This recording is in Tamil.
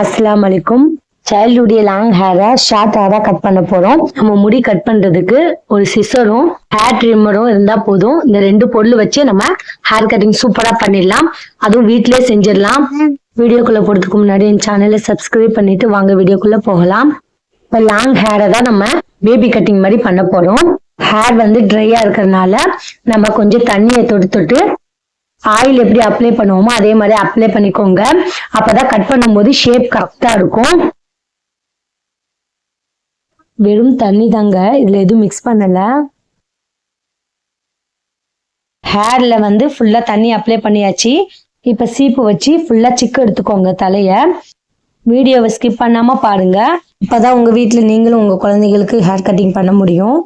அஸ்ஸலாமு அலைக்கும். சைல்டுடைய லாங் ஹேரை ஷார்ட் ஹேரா கட் பண்ண போறோம். நம்ம முடி கட் பண்றதுக்கு ஒரு சிசரும் ஹேர் ட்ரிம்மரும் இருந்தா போதும். இந்த ரெண்டு பொருள் வச்சு நம்ம ஹேர் கட்டிங் சூப்பரா பண்ணிடலாம். அதுவும் வீட்லயே செஞ்சிடலாம். வீடியோக்குள்ள போறதுக்கு முன்னாடி என் சேனலை சப்ஸ்கிரைப் பண்ணிட்டு வாங்க வீடியோக்குள்ள போகலாம். இப்போ லாங் ஹேரை தான் நம்ம பேபி கட்டிங் மாதிரி பண்ண போறோம். ஹேர் வந்து ட்ரையா இருக்கிறதுனால நம்ம கொஞ்சம் தண்ணியை தொட்டு ஆயில் எப்படி அப்ளை பண்ணுவோமோ அதே மாதிரி அப்ளை பண்ணிக்கோங்க. அப்பதான் கட் பண்ணும்போது ஷேப் கரெக்டா இருக்கும். வெறும் தண்ணி தாங்க, இதுல எதுவும் மிக்ஸ் பண்ணல. ஹேர்ல வந்து ஃபுல்லா தண்ணி அப்ளை பண்ணியாச்சு. இப்ப சீப்பு வச்சு ஃபுல்லா சிக்கு எடுத்துக்கோங்க தலைய. வீடியோவை ஸ்கிப் பண்ணாம பாருங்க. இப்பதான் உங்க வீட்டுல நீங்களும் உங்க குழந்தைகளுக்கு ஹேர் கட்டிங் பண்ண முடியும்.